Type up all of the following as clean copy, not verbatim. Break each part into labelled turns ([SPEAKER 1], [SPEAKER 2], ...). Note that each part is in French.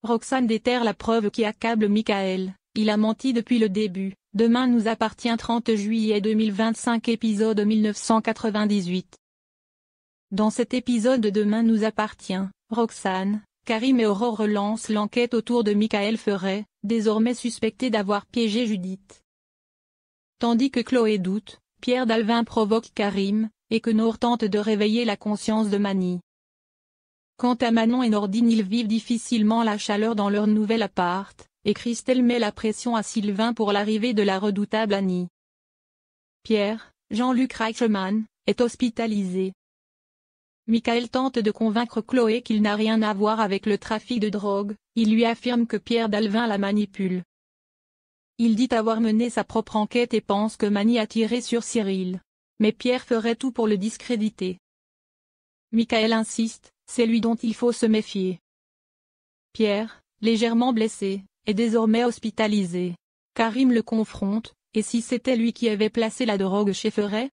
[SPEAKER 1] Roxane déterre la preuve qui accable Michael. Il a menti depuis le début. Demain nous appartient 30 juillet 2025 épisode 1998. Dans cet épisode de Demain nous appartient, Roxane, Karim et Aurore relancent l'enquête autour de Michael Ferret, désormais suspecté d'avoir piégé Judith. Tandis que Chloé doute, Pierre Dalvin provoque Karim, et que Nour tente de réveiller la conscience de Mani. Quant à Manon et Nordine, ils vivent difficilement la chaleur dans leur nouvel appart, et Christelle met la pression à Sylvain pour l'arrivée de la redoutable Annie. Pierre, Jean-Luc Reichmann, est hospitalisé. Michael tente de convaincre Chloé qu'il n'a rien à voir avec le trafic de drogue, il lui affirme que Pierre Dalvin la manipule. Il dit avoir mené sa propre enquête et pense que Mani a tiré sur Cyril. Mais Pierre ferait tout pour le discréditer. Michael insiste, c'est lui dont il faut se méfier. Pierre, légèrement blessé, est désormais hospitalisé. Karim le confronte, et si c'était lui qui avait placé la drogue chez Ferret?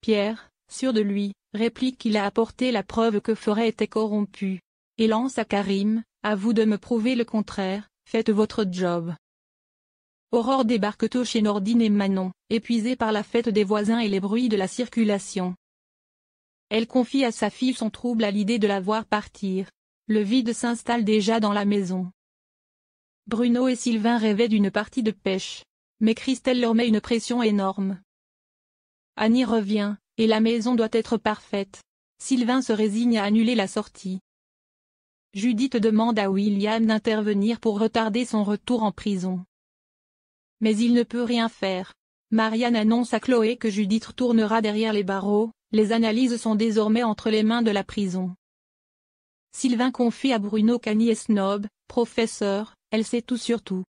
[SPEAKER 1] Pierre, sûr de lui, réplique qu'il a apporté la preuve que Ferret était corrompu. Et lance à Karim, à vous de me prouver le contraire, faites votre job. Aurore débarque tôt chez Nordine et Manon, épuisée par la fête des voisins et les bruits de la circulation. Elle confie à sa fille son trouble à l'idée de la voir partir. Le vide s'installe déjà dans la maison. Bruno et Sylvain rêvaient d'une partie de pêche. Mais Christelle leur met une pression énorme. Annie revient, et la maison doit être parfaite. Sylvain se résigne à annuler la sortie. Judith demande à William d'intervenir pour retarder son retour en prison. Mais il ne peut rien faire. Marianne annonce à Chloé que Judith retournera derrière les barreaux, les analyses sont désormais entre les mains de la prison. Sylvain confie à Bruno qu'Annie est snob, professeur, elle sait tout sur tout.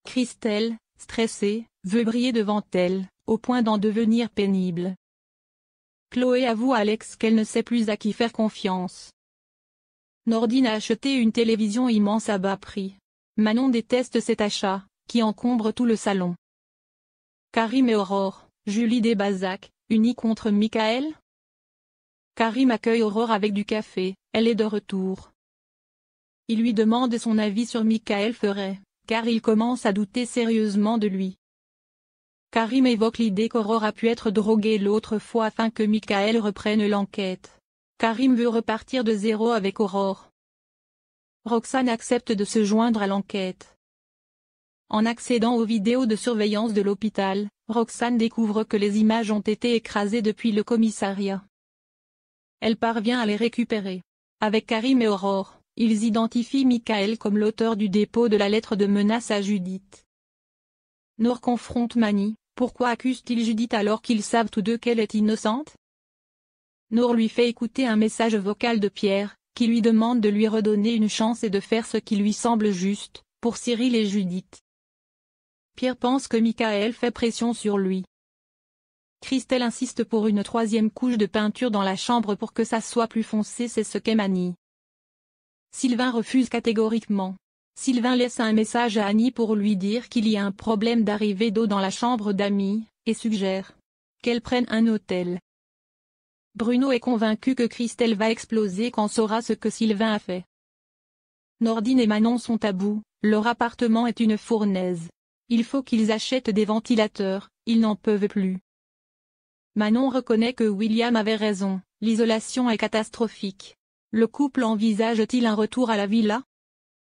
[SPEAKER 1] Christelle, stressée, veut briller devant elle, au point d'en devenir pénible. Chloé avoue à Alex qu'elle ne sait plus à qui faire confiance. Nordine a acheté une télévision immense à bas prix. Manon déteste cet achat, qui encombre tout le salon. Karim et Aurore, Julie Desbazac, unis contre Michael? Karim accueille Aurore avec du café, elle est de retour. Il lui demande son avis sur Michael Ferret, car il commence à douter sérieusement de lui. Karim évoque l'idée qu'Aurore a pu être droguée l'autre fois afin que Michael reprenne l'enquête. Karim veut repartir de zéro avec Aurore. Roxane accepte de se joindre à l'enquête. En accédant aux vidéos de surveillance de l'hôpital, Roxane découvre que les images ont été écrasées depuis le commissariat. Elle parvient à les récupérer. Avec Karim et Aurore, ils identifient Michael comme l'auteur du dépôt de la lettre de menace à Judith. Nour confronte Mani, pourquoi accuse-t-il Judith alors qu'ils savent tous deux qu'elle est innocente? Nour lui fait écouter un message vocal de Pierre, qui lui demande de lui redonner une chance et de faire ce qui lui semble juste, pour Cyril et Judith. Pierre pense que Michael fait pression sur lui. Christelle insiste pour une troisième couche de peinture dans la chambre pour que ça soit plus foncé, c'est ce qu'aime Annie. Sylvain refuse catégoriquement. Sylvain laisse un message à Annie pour lui dire qu'il y a un problème d'arrivée d'eau dans la chambre d'Amy, et suggère qu'elle prenne un hôtel. Bruno est convaincu que Christelle va exploser quand saura ce que Sylvain a fait. Nordine et Manon sont à bout, leur appartement est une fournaise. Il faut qu'ils achètent des ventilateurs, ils n'en peuvent plus. Manon reconnaît que William avait raison, l'isolation est catastrophique. Le couple envisage-t-il un retour à la villa?